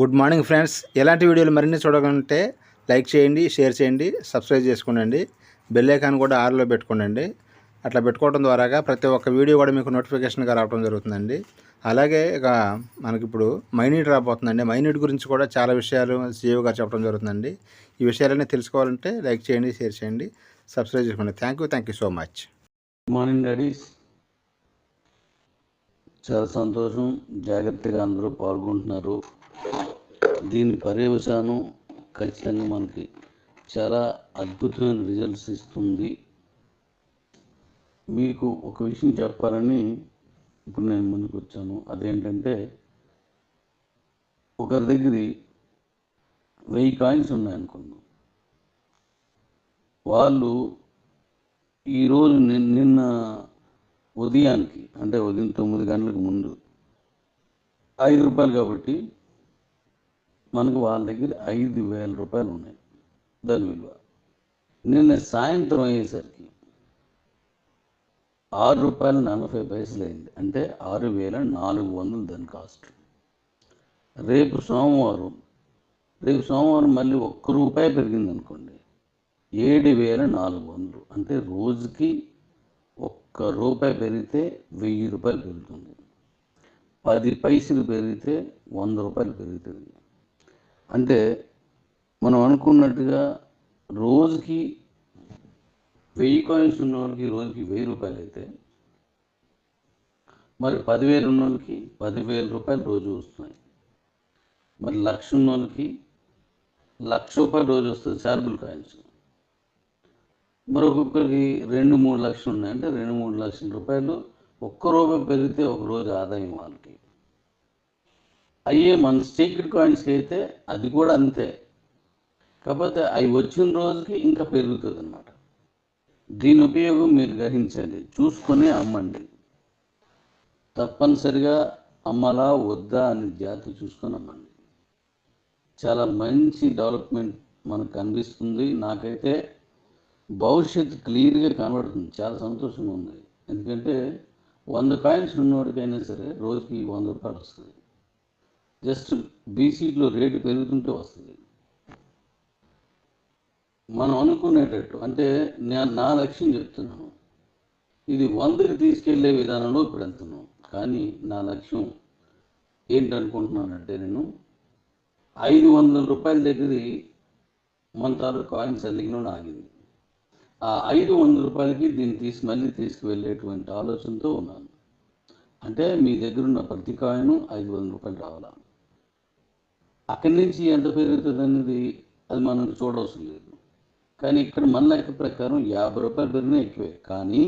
Good morning friends. ఎలాంటి వీడియోలు మరిన్ని చూడాలంటే లైక్ చేయండి, షేర్ చేయండి, సబ్స్క్రైబ్ చేసుకోండి. బెల్ ఐకాన్ కూడా ఆన్లో పెట్టుకోండి. అట్లా పెట్టుకోవడం ద్వారాగా ప్రతి ఒక్క వీడియో కూడా మీకు నోటిఫికేషన్గా రావడం జరుగుతుందండి. అలాగే ఇక మనకిప్పుడు మైనీట్ రాబోతుందండి. మైనీట్ గురించి కూడా చాలా విషయాలు సీఈఓ గారు చెప్పడం జరుగుతుందండి. ఈ విషయాలన్నీ తెలుసుకోవాలంటే లైక్ చేయండి, షేర్ చేయండి, సబ్స్క్రైబ్ చేసుకోండి. Thank you so much. Good morning daddy's. చాలా సంతోషం, జాగ్రత్తగా అందరూ పాల్గొంటున్నారు. దీని పర్యవసానం ఖచ్చితంగా మనకి చాలా అద్భుతమైన రిజల్ట్స్ ఇస్తుంది. మీకు ఒక విషయం చెప్పాలని ఇప్పుడు నేను ముందుకు వచ్చాను. అదేంటంటే, ఒకరి దగ్గర 1000 కాయిన్స్ ఉన్నాయనుకుందాం. వాళ్ళు ఈరోజు నిన్న ఉదయానికి, అంటే ఉదయం 9 గంటలకు ముందు 5 రూపాయలు కాబట్టి మనకు వాళ్ళ దగ్గర 5000 రూపాయలు ఉన్నాయి దాని విలువ. నిన్న సాయంత్రం అయ్యేసరికి 6 రూపాయలు 40 పైసలు అయింది, అంటే 6400 దాని కాస్ట్. రేపు సోమవారం మళ్ళీ 1 రూపాయి పెరిగింది అనుకోండి, 7400. అంటే రోజుకి 1 రూపాయి పెరిగితే 1000 రూపాయలు పెరుగుతుంది. 10 పైసలు పెరిగితే 100 రూపాయలు పెరుగుతుంది. అంటే మనం అనుకున్నట్టుగా రోజుకి 1000 కాయిన్స్ ఉన్న వాళ్ళకి రోజుకి 1000 రూపాయలు అయితే, మరి 10,000 ఉన్న వాళ్ళకి 10,000 రూపాయలు రోజు వస్తున్నాయి. మరి 1,00,000 ఉన్న వాళ్ళకి 1,00,000 రూపాయలు రోజు వస్తుంది చార్బుల్ కాయిన్స్. మరి ఒక్కొక్కరికి 2-3 లక్షలు ఉన్నాయి, అంటే 2-3 లక్షల రూపాయలు 1 రూపాయి పెరిగితే ఒక రోజు ఆదాయం వాళ్ళకి. అయ్యే మన స్టేక్డ్ కాయిన్స్కి అయితే అది కూడా అంతే, కాకపోతే అవి వచ్చిన రోజుకి ఇంకా పెరుగుతుంది అన్నమాట. దీని ఉపయోగం మీరు గ్రహించండి, చూసుకొని అమ్మండి. తప్పనిసరిగా అమ్మాలా వద్దా అని జాగ్రత్త చూసుకొని అమ్మండి. చాలా మంచి డెవలప్మెంట్ మనకు కనిపిస్తుంది. నాకైతే భవిష్యత్తు క్లియర్గా కనబడుతుంది. చాలా సంతోషంగా ఉంది. ఎందుకంటే 100 కాయిన్స్ ఉన్నవాడికైనా సరే రోజుకి 100 రూపాయలు వస్తుంది. జస్ట్ బీసీలో రేటు పెరుగుతుంటే వస్తుంది. మనం అనుకునేటట్టు, అంటే నా లక్ష్యం చెప్తున్నాను, ఇది 100కి తీసుకెళ్లే విధానంలో ఇప్పుడు వెళ్తున్నాం. కానీ నా లక్ష్యం ఏంటనుకుంటున్నానంటే, నేను 500 రూపాయల దగ్గర మన తాలూకు కాయిన్స్ అల్లిగిన ఆగింది. ఆ 500 రూపాయలకి దీన్ని మళ్ళీ తీసుకువెళ్ళేటువంటి ఆలోచనతో ఉన్నాను. అంటే మీ దగ్గర ఉన్న ప్రతి కాయిన్ 500 రూపాయలు రావాలా. అక్కడి నుంచి ఎంత పెరుగుతుంది అనేది అది మనం చూడవలసిన లేదు. కానీ ఇక్కడ మన లెక్క ప్రకారం 50 రూపాయలు పెరిగినా ఎక్కువే. కానీ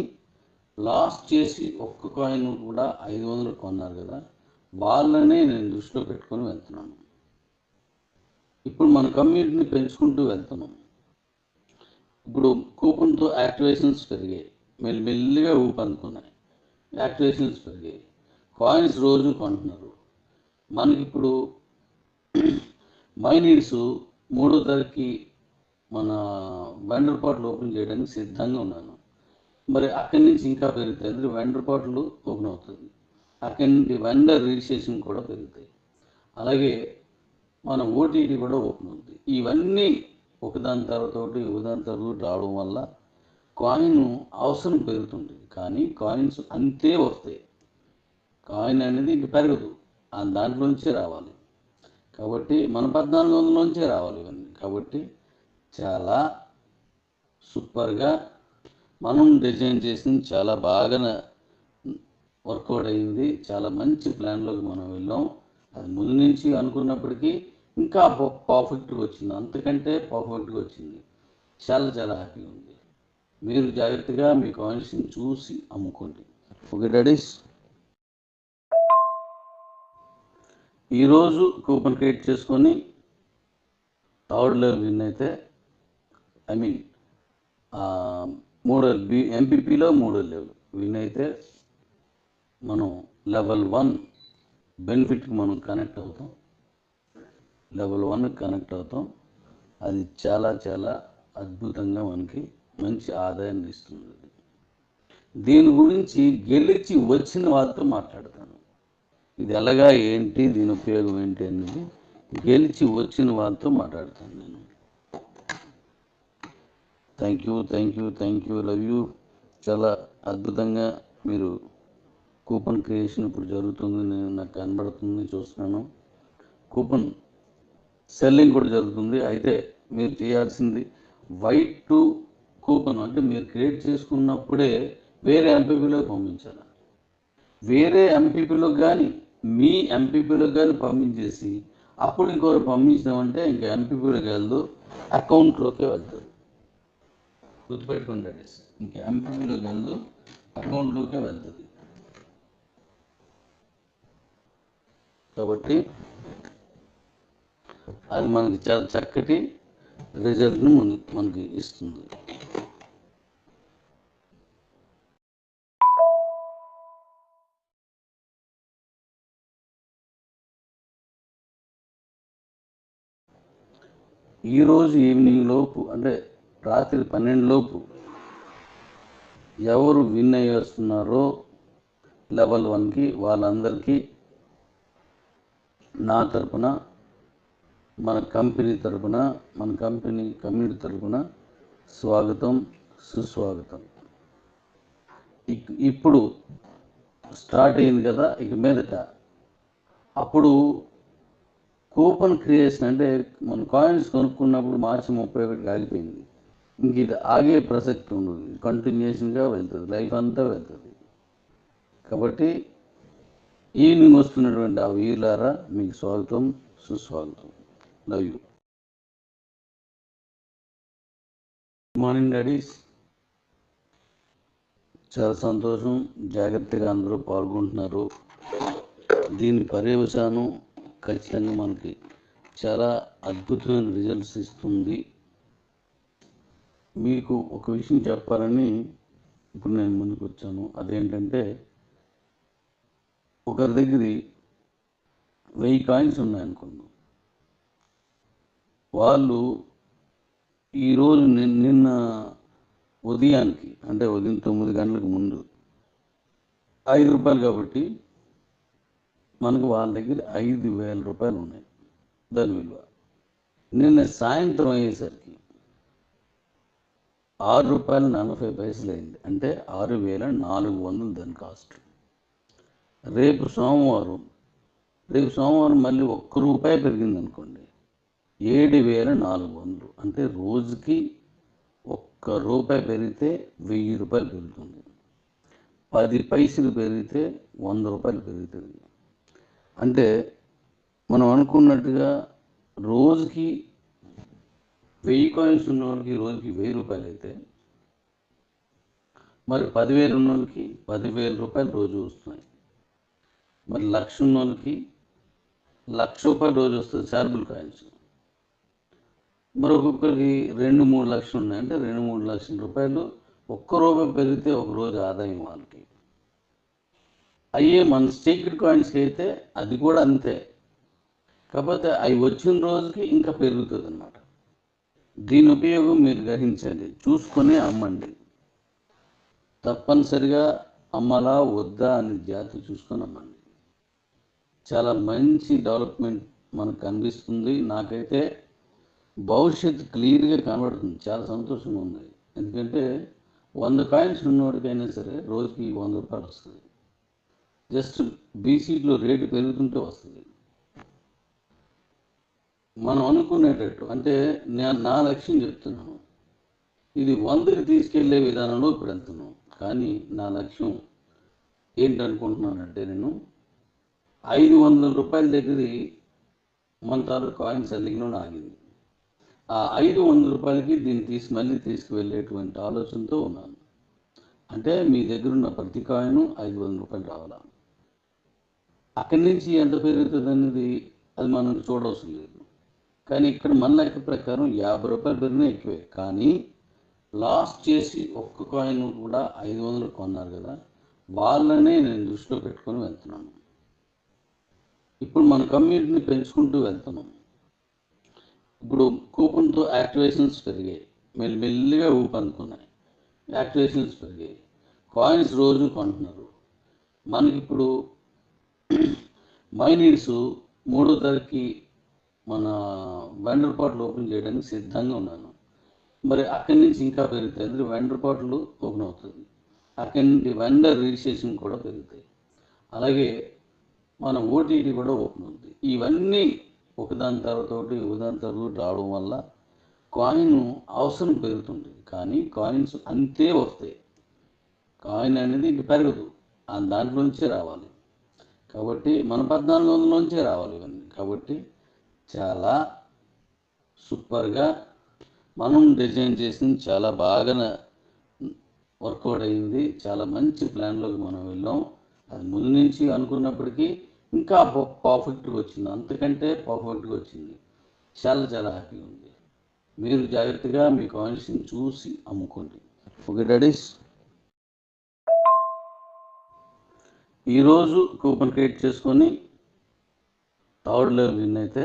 లాస్ట్ చేసి ఒక్క కాయిన్ కూడా 500 కొన్నారు కదా, వాళ్ళనే నేను దృష్టిలో పెట్టుకొని వెళ్తున్నాను. ఇప్పుడు మన కమ్యూనిటీని పెంచుకుంటూ వెళ్తున్నాం. ఇప్పుడు కూపన్తో యాక్టివేషన్స్ పెరిగాయి, మెల్లిగా ఊపందుకున్నాయి, యాక్టివేషన్స్ పెరిగాయి, కాయిన్స్ రోజు కొంటున్నారు. మనకిప్పుడు మైనీడ్స్ 3వ తారీఖుకి మన వెండర్ పార్ట్లు ఓపెన్ చేయడానికి సిద్ధంగా ఉన్నాను. మరి అక్కడి నుంచి ఇంకా పెరుగుతాయి, అంటే వెండర్ పార్ట్లు ఓపెన్ అవుతుంది. అక్కడి నుండి వెండర్ రిజిస్ట్రేషన్ కూడా పెరుగుతాయి. అలాగే మన ఓటీటీ కూడా ఓపెన్ అవుతుంది. ఇవన్నీ ఒకదాని తర్వాత రావడం వల్ల కాయిన్ అవసరం పెరుగుతుంది. కానీ కాయిన్స్ అంతే వస్తాయి. కాయిన్ అనేది ఇంక పెరగదు, దాంట్లోంచే రావాలి. కాబట్టి మన 1400లోంచే రావాలి ఇవన్నీ. కాబట్టి చాలా సూపర్గా మనం డిజైన్ చేసింది చాలా బాగా వర్కౌట్ అయింది. చాలా మంచి ప్లాన్లోకి మనం వెళ్ళాం. అది ముందు నుంచి అనుకున్నప్పటికీ ఇంకా పర్ఫెక్ట్గా వచ్చింది, అంతకంటే పర్ఫెక్ట్గా వచ్చింది. చాలా హ్యాపీగా ఉంది. మీరు జాగ్రత్తగా మీ కాయిన్స్ని చూసి అమ్ముకోండి. Okay daddies. ఈరోజు కూపన్ క్రియేట్ చేసుకొని 3rd లెవెల్ విన్ అయితే, ఎంపీపీలో 3వ లెవెల్ విన్ అయితే మనం లెవెల్ 1 బెనిఫిట్కి మనం కనెక్ట్ అవుతాం. లెవెల్ 1కి కనెక్ట్ అవుతాం. అది చాలా అద్భుతంగా మనకి మంచి ఆదాయాన్ని ఇస్తుంది. దీని గురించి గెలిచి వచ్చిన వాళ్ళతో మాట్లాడతాను. ఇది ఎలాగా ఏంటి, దీని ఉపయోగం ఏంటి అనేది గెలిచి వచ్చిన వాళ్ళతో మాట్లాడతాను నేను. Thank you love you. చాలా అద్భుతంగా మీరు కూపన్ క్రియేషన్ ఇప్పుడు జరుగుతుంది, నేను నాకు కనబడుతుంది, చూస్తున్నాను. కూపన్ సెల్లింగ్ కూడా జరుగుతుంది. అయితే మీరు చేయాల్సింది వైట్ టు కూపన్ అంటే మీరు క్రియేట్ చేసుకున్నప్పుడే వేరే ఎంపీపీలోకి పంపించాలి. వేరే ఎంపీపీలోకి కానీ మీ ఎంపీపీలోకి కానీ పంపించేసి అప్పుడు ఇంకొకరు పంపించామంటే ఇంకా ఎంపీపీలోకి వెళ్దు, అకౌంట్లోకే వెళ్తారు. గుర్తుపెట్టుకోండి, ఇంకా ఎంపీపీలోకి వెళ్దు, అకౌంట్లోకే వెళ్తుంది. కాబట్టి అది మనకి చాలా చక్కటి రిజల్ట్ని మనకి ఇస్తుంది. ఈరోజు ఈవినింగ్ లోపు అంటే రాత్రి 12 లోపు ఎవరు విన్ అయ్యేస్తున్నారో లెవెల్ 1కి వాళ్ళందరికీ నా తరపున, మన కంపెనీ తరపున, మన కమ్యూనిటీ తరపున స్వాగతం, సుస్వాగతం. ఇప్పుడు స్టార్ట్ అయింది కదా, ఇక మీదట అప్పుడు కూపన్ క్రియేషన్ అంటే మన కాయిన్స్ కొనుక్కున్నప్పుడు మార్చి 31 ఆగిపోయింది. ఇంక ఇది ఆగే ప్రసక్తి ఉండదు, కంటిన్యూషన్గా వెళ్తుంది, లైఫ్ అంతా వెళ్తుంది. కాబట్టి ఈవినింగ్ వస్తున్నటువంటి ఆ వీరులారా మీకు స్వాగతం, సుస్వాగతం. Love you. Good morning daddy's. చాలా సంతోషం, జాగ్రత్తగా అందరూ పాల్గొంటున్నారు. దీని పర్యవసానం ఖచ్చితంగా మనకి చాలా అద్భుతమైన రిజల్ట్స్ ఇస్తుంది. మీకు ఒక విషయం చెప్పాలని ఇప్పుడు నేను ముందుకు వచ్చాను. అదేంటంటే, ఒకరి దగ్గర 1000 కాయిన్స్ ఉన్నాయనుకుందాం. వాళ్ళు ఈరోజు నిన్న ఉదయానికి అంటే ఉదయం 9 గంటలకు ముందు 5 రూపాయలు కాబట్టి మనకు వాళ్ళ దగ్గర 5000 రూపాయలు ఉన్నాయి దాని విలువ. నిన్న సాయంత్రం అయ్యేసరికి 6 రూపాయలు 40 పైసలు అయింది, అంటే 6400 దాని కాస్ట్. రేపు సోమవారం మళ్ళీ 1 రూపాయి పెరిగింది అనుకోండి, 7400, అంటే రోజుకి 1 రూపాయి పెరిగితే 1000 రూపాయలు పెరుగుతుంది. 10 పైసలు పెరిగితే 100 రూపాయలు పెరుగుతుంది. అంటే మనం అనుకున్నట్టుగా రోజుకి 1000 కాయిన్స్ ఉన్న వాళ్ళకి రోజుకి 1000 రూపాయలు అయితే, మరి 10,000 ఉన్న వాళ్ళకి 10,000 రూపాయలు రోజు వస్తున్నాయి. మరి 1,00,000 ఉన్న వాళ్ళకి 1,00,000 రూపాయలు రోజు వస్తుంది చార్బుల్ కాయిన్స్. మరి ఒక్కొక్కరికి 2-3 లక్షలు ఉన్నాయి, అంటే 2-3 లక్షల రూపాయలు 1 రూపాయి పెరిగితే ఒక రోజు ఆదాయం వాళ్ళకి. అయ్యే మన స్టేక్డ్ కాయిన్స్కి అయితే అది కూడా అంతే, కాకపోతే అవి వచ్చిన రోజుకి ఇంకా పెరుగుతుంది అన్నమాట. దీని ఉపయోగం మీరు గ్రహించండి, చూసుకొని అమ్మండి. తప్పనిసరిగా అమ్మాలా వద్దా అని జాగ్రత్త చూసుకొని అమ్మండి. చాలా మంచి డెవలప్మెంట్ మనకు కనిపిస్తుంది. నాకైతే భవిష్యత్తు క్లియర్గా కనబడుతుంది, చాలా సంతోషంగా ఉంది. ఎందుకంటే 100 కాయిన్స్ ఉన్నవాడికైనా సరే రోజుకి 100 రూపాయలు వస్తుంది. జస్ట్ బీసీలో రేటు పెరుగుతుంటే వస్తుంది. మనం అనుకునేటట్టు అంటే నా లక్ష్యం చెప్తున్నాను, ఇది 100కి తీసుకెళ్లే విధానంలో ఇప్పుడు వెళ్తున్నాం. కానీ నా లక్ష్యం ఏంటనుకుంటున్నానంటే, నేను 500 రూపాయల దగ్గర మన తాలూకు కాయిన్స్ సెల్లింగ్లో ఆగింది. ఆ 500 రూపాయలకి దీన్ని మళ్ళీ తీసుకువెళ్ళేటువంటి ఆలోచనతో ఉన్నాను. అంటే మీ దగ్గర ఉన్న ప్రతి కాయిన్ 500 రూపాయలు రావాలా. అక్కడి నుంచి ఎంత పెరుగుతుంది అనేది అది మనం చూడవలసిన లేదు. కానీ ఇక్కడ మన లెక్క ప్రకారం 50 రూపాయలు పెరిగినా ఎక్కువే. కానీ లాస్ట్ చేసి ఒక్క కాయిన్ కూడా 500 కొన్నారు కదా, వాళ్ళనే నేను దృష్టిలో పెట్టుకొని వెళ్తున్నాను. ఇప్పుడు మన కమ్యూనిటీని పెంచుకుంటూ వెళ్తున్నాం. ఇప్పుడు కూపన్తో యాక్టివేషన్స్ పెరిగాయి, మెల్లిగా ఊపనుకున్నాయి, యాక్టివేషన్స్ పెరిగాయి, కాయిన్స్ రోజు కొంటున్నారు. మనకి ఇప్పుడు మైనీడ్స్ 3వ తారీఖుకి మన వెండర్ పోర్టల్ ఓపెన్ చేయడానికి సిద్ధంగా ఉన్నాను. మరి అక్కడి నుంచి ఇంకా పెరుగుతాయి. అంటే వెండర్ పోర్టల్ ఓపెన్ అవుతుంది. అక్కడి నుండి వెండర్ రిజిస్ట్రేషన్ కూడా పెరుగుతాయి. అలాగే మన ఓటీటీ కూడా ఓపెన్ అవుతుంది. ఇవన్నీ ఒకదాని తర్వాత రావడం వల్ల కాయిన్ అవసరం పెరుగుతుంది. కానీ కాయిన్స్ అంతే వస్తాయి. కాయిన్ అనేది ఇంక పెరగదు, దాంట్లోంచే రావాలి. కాబట్టి మన 1400లోంచే రావాలి ఇవన్నీ. కాబట్టి చాలా సూపర్గా మనం డిజైన్ చేసింది చాలా బాగా వర్కౌట్ అయింది. చాలా మంచి ప్లాన్లోకి మనం వెళ్ళాం. అది ముందు నుంచి అనుకున్నప్పటికీ ఇంకా పర్ఫెక్ట్గా వచ్చింది, అంతకంటే పర్ఫెక్ట్గా వచ్చింది. చాలా చాలా హ్యాపీగా ఉంది. మీరు జాగ్రత్తగా మీ కాయిన్స్ని చూసి అమ్ముకోండి. ఓకే డాడీస్, ఈరోజు కూపన్ క్రియేట్ చేసుకొని థర్డ్ లెవెల్ విన్ అయితే,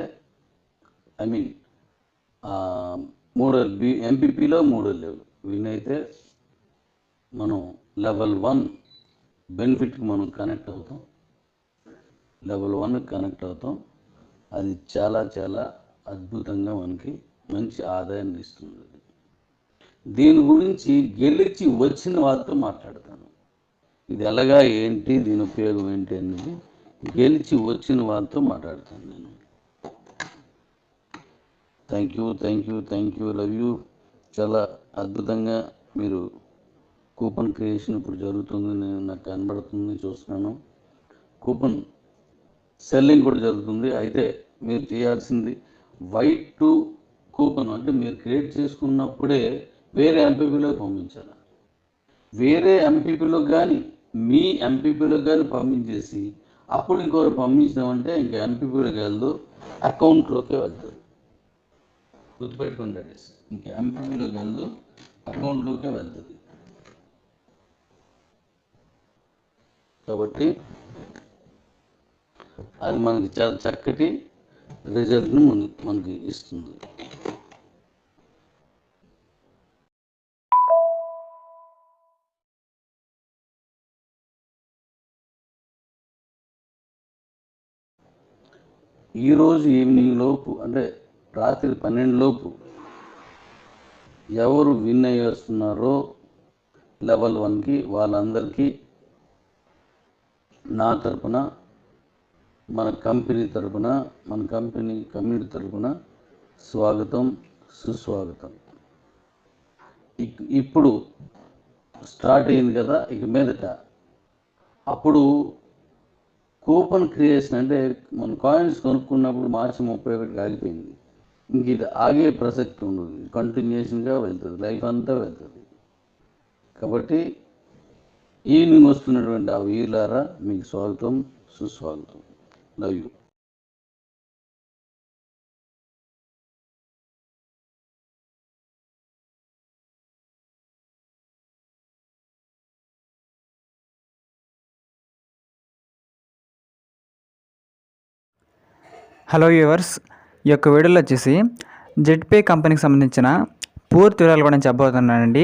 ఐ మీన్ ఎంపీపీలో 3వ లెవెల్ విన్ అయితే మనం లెవెల్ 1 బెనిఫిట్కి మనం కనెక్ట్ అవుతాం. లెవెల్ 1కి కనెక్ట్ అవుతాం. అది చాలా చాలా అద్భుతంగా మనకి మంచి ఆదాయాన్ని ఇస్తుంది. దీని గురించి గెలిచి వచ్చిన వాళ్ళతో మాట్లాడతాను. ఇది ఎలాగా ఏంటి, దీని ఉపయోగం ఏంటి అనేది గెలిచి వచ్చిన వాళ్ళతో మాట్లాడతాను నేను. Thank you, love you. చాలా అద్భుతంగా మీరు కూపన్ క్రియేషన్ ఇప్పుడు జరుగుతుంది, నేను నాకు కనబడుతుంది, చూస్తున్నాను. కూపన్ సెల్లింగ్ కూడా జరుగుతుంది. అయితే మీరు చేయాల్సింది వైట్ టు కూపన్ అంటే మీరు క్రియేట్ చేసుకున్నప్పుడే వేరే ఎంపీపీలో పంపించాలి. వేరే ఎంపీపీలో కానీ మీ ఎంపీపీలో కానీ పంపించేసి అప్పుడు ఇంకొకరు పంపించామంటే ఇంకా ఎంపీపీలోకి వెళ్దు, అకౌంట్లోకే వెళ్తుంది. గుర్తుపెట్టుకోండి, ఇంకా ఎంపీపీలోకి వెళ్దు, అకౌంట్లోకే వెళ్తుంది. కాబట్టి అది మనకి చాలా చక్కటి రిజల్ట్ను మనకి ఇస్తుంది. ఈరోజు ఈవినింగ్ లోపు అంటే రాత్రి 12 లోపు ఎవరు విన్ అయ్యి వస్తున్నారో లెవెల్ 1కి వాళ్ళందరికీ నా తరపున, మన కంపెనీ తరపున, మన కమ్యూనిటీ తరపున స్వాగతం, సుస్వాగతం. ఇప్పుడు స్టార్ట్ అయింది కదా, ఇక మీదట అప్పుడు కూపన్ క్రియేషన్ అంటే మన కాయిన్స్ కొనుక్కున్నప్పుడు మార్చి 31కి ఆగిపోయింది. ఇంక ఇది ఆగే ప్రసక్తి ఉండదు, కంటిన్యూషన్గా వెళ్తుంది, లైఫ్ అంతా వెళ్తుంది. కాబట్టి ఈవినింగ్ వస్తున్నటువంటి ఆ వీళ్ళారా మీకు స్వాగతం, సుస్వాగతం. Love you. హలో వ్యూవర్స్, ఈ యొక్క వీడియోలో వచ్చేసి జెడ్పే కంపెనీకి సంబంధించిన పూర్తి వివరాలు కూడా నేను చెప్పబోతున్నానండి.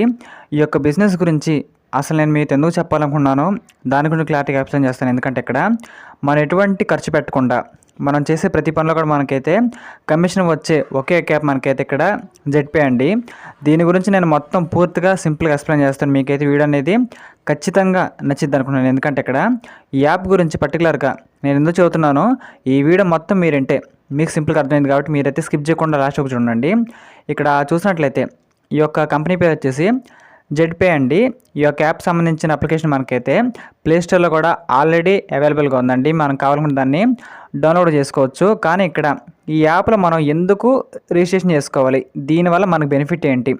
ఈ యొక్క బిజినెస్ గురించి అసలు నేను మీతో ఎందుకు చెప్పాలనుకున్నానో దాని గురించి క్లారిటీగా ఎక్స్ప్లెయిన్ చేస్తాను. ఎందుకంటే ఇక్కడ మనం ఎటువంటి ఖర్చు పెట్టకుండా మనం చేసే ప్రతి పనిలో కూడా మనకైతే కమిషన్ వచ్చే ఒకే యాప్ మనకైతే ఇక్కడ జెడ్పే అండి. దీని గురించి నేను మొత్తం పూర్తిగా సింపుల్గా ఎక్స్ప్లెయిన్ చేస్తాను. మీకైతే వీడియో అనేది ఖచ్చితంగా నచ్చిద్ది అనుకున్నాను. ఎందుకంటే ఇక్కడ ఈ యాప్ గురించి పర్టికులర్గా నేను ఎందుకు చదువుతున్నానో ఈ వీడియో మొత్తం మీరంటే మీకు సింపుల్గా అర్థమైంది కాబట్టి మీరైతే స్కిప్ చేయకుండా లాస్ట్ ఒక చూడండి. ఇక్కడ చూసినట్లయితే ఈ యొక్క కంపెనీ పేరు వచ్చేసి జెడ్పే అండి. ఈ యొక్క యాప్ సంబంధించిన అప్లికేషన్ మనకైతే ప్లేస్టోర్లో కూడా ఆల్రెడీ అవైలబుల్గా ఉందండి. మనం కావాలనుకుంటే దాన్ని డౌన్లోడ్ చేసుకోవచ్చు. కానీ ఇక్కడ ఈ యాప్లో మనం ఎందుకు రిజిస్ట్రేషన్ చేసుకోవాలి, దీనివల్ల మనకు బెనిఫిట్ ఏంటి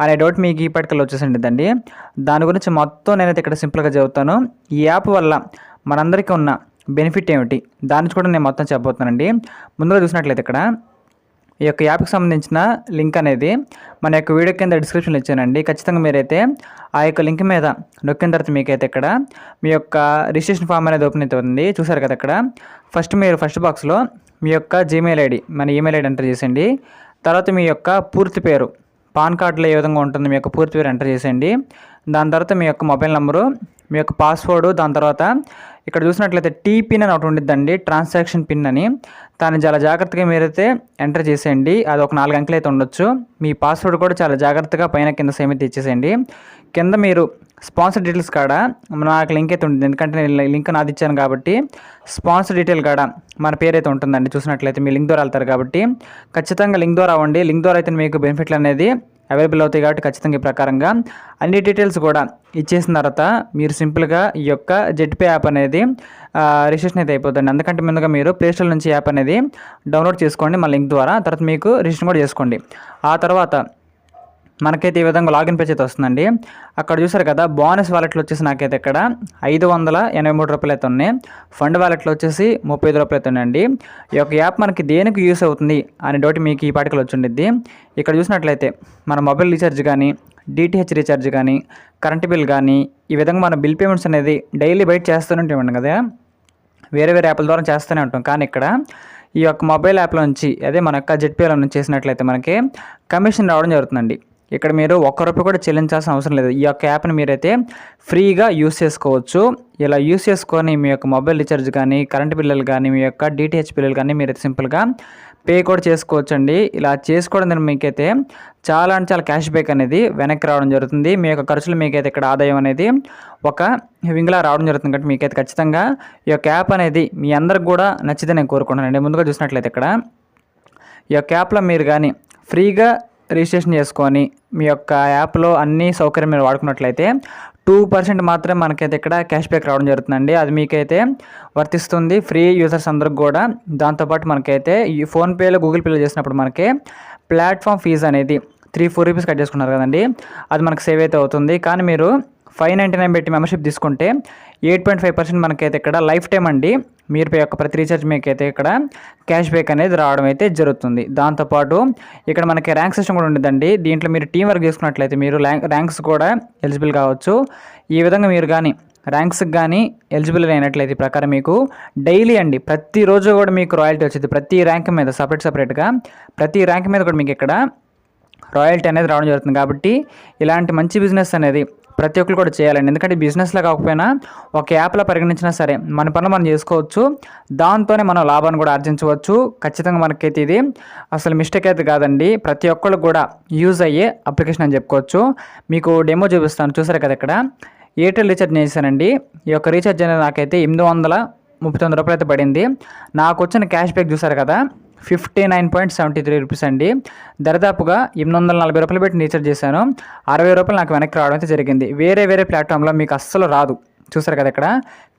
అనే డౌట్ మీకు ఇప్పటికల్లా వచ్చేసిందండి. దాని గురించి మొత్తం నేనైతే ఇక్కడ సింపుల్గా చెబుతాను. ఈ యాప్ వల్ల మనందరికీ ఉన్న బెనిఫిట్ ఏమిటి దాని కూడా నేను మొత్తం చెప్పబోతున్నానండి. ముందుగా చూసినట్లయితే ఇక్కడ ఈ యొక్క యాప్కి సంబంధించిన లింక్ అనేది మన యొక్క వీడియో కింద డిస్క్రిప్షన్లో ఇచ్చానండి. ఖచ్చితంగా మీరైతే ఆ యొక్క లింక్ మీద నొక్కిన తర్వాత మీకైతే ఇక్కడ మీ యొక్క రిజిస్ట్రేషన్ ఫామ్ అనేది ఓపెన్ అవుతుంది. చూసారు కదా, ఇక్కడ మీరు ఫస్ట్ బాక్స్లో మీ యొక్క జీమెయిల్ ఐడి, మన ఈమెయిల్ ఐడి ఎంటర్ చేసేయండి. తర్వాత మీ యొక్క పూర్తి పేరు, పాన్ కార్డులో ఏ విధంగా ఉంటుంది మీ యొక్క పూర్తి పేరు ఎంటర్ చేసేయండి. దాని తర్వాత మీ యొక్క మొబైల్ నెంబరు, మీ యొక్క పాస్వర్డ్, దాని తర్వాత ఇక్కడ చూసినట్లయితే టీ పిన్ అని ఒకటి ఉండిద్దండి, ట్రాన్సాక్షన్ పిన్ అని. దాన్ని చాలా జాగ్రత్తగా మీరైతే ఎంటర్ చేసేయండి. అది ఒక 4 అంకెలు అయితే ఉండొచ్చు. మీ పాస్వర్డ్ కూడా చాలా జాగ్రత్తగా పైన కింద సేమ్ అయితే ఇచ్చేసేయండి. కింద మీరు స్పాన్సర్ డీటెయిల్స్ కాడ నాకు లింక్ అయితే ఉంటుంది, ఎందుకంటే నేను లింక్ నాది ఇచ్చాను కాబట్టి స్పాన్సర్ డీటెయిల్ కాడ మన పేరు అయితే ఉంటుందండి. చూసినట్లయితే మీ లింక్ ద్వారా వెళ్తారు కాబట్టి ఖచ్చితంగా లింక్ ద్వారా అవ్వండి. లింక్ ద్వారా అయితే మీకు బెనిఫిట్లు అనేది అవైలబుల్ అవుతాయి కాబట్టి ఖచ్చితంగా ఈ ప్రకారంగా అన్ని డీటెయిల్స్ కూడా ఇచ్చేసిన తర్వాత మీరు సింపుల్గా ఈ యొక్క జెట్పే యాప్ అనేది రిజిస్ట్రేషన్ అయితే అయిపోతుంది. అందుకంటే ముందుగా మీరు ప్లేస్టోర్ నుంచి యాప్ అనేది డౌన్లోడ్ చేసుకోండి మన లింక్ ద్వారా. తర్వాత మీకు రిజిస్ట్రేషన్ కూడా చేసుకోండి. ఆ తర్వాత మనకైతే ఈ విధంగా లాగిన్ పేజ్ అయితే వస్తుందండి. అక్కడ చూసారు కదా, బోనస్ వాలెట్లో వచ్చేసి నాకైతే ఇక్కడ 583 రూపాయలు అయితే ఉన్నాయి. ఫండ్ వాలెట్లో వచ్చేసి 35 రూపాయలు అయితే ఉన్నాయండి. ఈ యొక్క యాప్ మనకి దేనికి యూస్ అవుతుంది అనే డౌట్ మీకు ఈ పాటికలు వచ్చి ఉండిద్ది. ఇక్కడ చూసినట్లయితే మన మొబైల్ రీఛార్జ్ కానీ, డిటిహెచ్ రీఛార్జ్ కానీ, కరెంట్ బిల్ కానీ, ఈ విధంగా మన బిల్ పేమెంట్స్ అనేది డైలీ బయట చేస్తూనే ఉంటాం కదా, వేరే వేరే యాప్ల ద్వారా చేస్తూనే ఉంటాం. కానీ ఇక్కడ ఈ యొక్క మొబైల్ యాప్లో నుంచి, అదే మన యొక్క జెట్పేలో నుంచి చేసినట్లయితే మనకి కమిషన్ రావడం జరుగుతుందండి. ఇక్కడ మీరు ₹1 కూడా చెల్లించాల్సిన అవసరం లేదు. ఈ యొక్క యాప్ని మీరైతే ఫ్రీగా యూస్ చేసుకోవచ్చు. ఇలా యూస్ చేసుకొని మీ యొక్క మొబైల్ రీఛార్జ్ కానీ, కరెంట్ బిల్లులు కానీ, మీ యొక్క డిటిహెచ్ బిల్లులు కానీ మీరైతే సింపుల్గా పే కూడా చేసుకోవచ్చు అండి. ఇలా చేసుకోవడం ద్వారా మీకైతే చాలా అంటే చాలా క్యాష్ బ్యాక్ అనేది వెనక్కి రావడం జరుగుతుంది. మీ యొక్క ఖర్చులు మీకైతే ఇక్కడ ఆదాయం అనేది ఒక వింగ్లా రావడం జరుగుతుంది. కాబట్టి మీకైతే ఖచ్చితంగా ఈ యొక్క యాప్ అనేది మీ అందరికి కూడా నచ్చితే నేను కోరుకుంటున్నానండి. ముందుగా చూసినట్లయితే ఇక్కడ ఈ యొక్క యాప్లో మీరు కానీ ఫ్రీగా రిజిస్ట్రేషన్ చేసుకొని మీ యొక్క యాప్లో అన్ని సౌకర్యం మీరు వాడుకున్నట్లయితే 2% మాత్రమే మనకైతే ఇక్కడ క్యాష్ బ్యాక్ రావడం జరుగుతుందండి. అది మీకైతే వర్తిస్తుంది ఫ్రీ యూజర్స్ అందరికి కూడా. దాంతోపాటు మనకైతే ఈ ఫోన్పేలో, గూగుల్ పేలో చేసినప్పుడు మనకి ప్లాట్ఫామ్ ఫీజు అనేది 3-4 రూపీస్ కట్ చేసుకున్నారు కదండి, అది మనకు సేవ్ అయితే అవుతుంది. కానీ మీరు 599 పెట్టి మెంబర్షిప్ తీసుకుంటే 8.5% మనకైతే ఇక్కడ లైఫ్ టైం అండి. మీరు యొక్క ప్రతి రీఛార్జ్ మీకైతే ఇక్కడ క్యాష్ బ్యాక్ అనేది రావడం అయితే జరుగుతుంది. దాంతోపాటు ఇక్కడ మనకి ర్యాంక్ సిస్టమ్ కూడా ఉంటుందండి. దీంట్లో మీరు టీం వర్క్ చేసుకున్నట్లయితే మీరు ర్యాంక్స్ కూడా ఎలిజిబుల్ కావచ్చు. ఈ విధంగా మీరు కానీ ర్యాంక్స్కి కానీ ఎలిజిబుల్ అయినట్లయితే ప్రకారం మీకు డైలీ అండి, ప్రతిరోజు కూడా మీకు రాయల్టీ వచ్చింది. ప్రతి ర్యాంక్ మీద సపరేట్గా ప్రతి ర్యాంక్ మీద కూడా మీకు ఇక్కడ రాయల్టీ అనేది రావడం జరుగుతుంది. కాబట్టి ఇలాంటి మంచి బిజినెస్ అనేది ప్రతి ఒక్కరు కూడా చేయాలండి. ఎందుకంటే బిజినెస్లో కాకపోయినా ఒక యాప్లో పరిగణించినా సరే మన పనులు మనం చేసుకోవచ్చు, దాంతోనే మనం లాభాన్ని కూడా ఆర్జించవచ్చు. ఖచ్చితంగా మనకైతే ఇది అసలు మిస్టేక్ అయితే కాదండి, ప్రతి ఒక్కరికి కూడా యూజ్ అయ్యే అప్లికేషన్ అని చెప్పుకోవచ్చు. మీకు డెమో చూపిస్తాను, చూసారు కదా. ఇక్కడ ఎయిర్టెల్ రీఛార్జ్ చేశానండి. ఈ యొక్క రీఛార్జ్ అనేది నాకైతే 839 రూపాయలు అయితే పడింది. నాకు వచ్చిన క్యాష్ బ్యాక్ చూసారు కదా, 59.73 రూపీస్ అండి. దరిదాపుగా 840 రూపాయలు పెట్టి రీఛార్జ్ చేశాను. 60 రూపాయలు నాకు వెనక్కి రావడం అయితే జరిగింది. వేరే ప్లాట్ఫామ్లో మీకు అస్సలు రాదు. చూసారు కదా, ఇక్కడ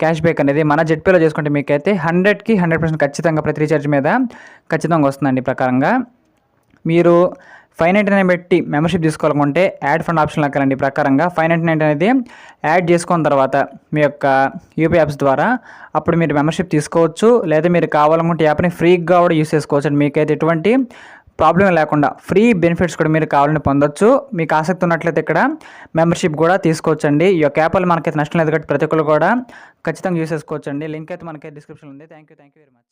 క్యాష్ బ్యాక్ అనేది మన జెట్పేలో చేసుకుంటే మీకైతే 100% ఖచ్చితంగా ప్రతి రీఛార్జ్ మీద ఖచ్చితంగా వస్తుందండి. ప్రకారంగా మీరు 599 పెట్టి మెంబర్షిప్ తీసుకోవాలనుకుంటే యాడ్ ఫండ్ ఆప్షన్ లెక్కాలండి. ప్రకారంగా 599 అనేది యాడ్ చేసుకున్న తర్వాత మీ యొక్క యూపీ యాప్స్ ద్వారా అప్పుడు మీరు మెంబర్షిప్ తీసుకోవచ్చు. లేదా మీరు కావాలనుకుంటే యాప్ని ఫ్రీగా కూడా యూస్ చేసుకోవచ్చు అండి. మీకైతే ఎటువంటి ప్రాబ్లం లేకుండా ఫ్రీ బెనిఫిట్స్ కూడా మీరు కావాలని పొందొచ్చు. మీకు ఆసక్తి ఉన్నట్లయితే ఇక్కడ మెంబర్షిప్ కూడా తీసుకోవచ్చు అండి. ఈ యొక్క యాప్ వల్ల మనకైతే నష్టం లేదు కాబట్టి ప్రతి ఒక్కరు కూడా ఖచ్చితంగా యూస్ చేసుకోవచ్చు అండి. లింక్ అయితే మనకైతే డిస్క్రిప్షన్లో ఉంది. Thank you very much.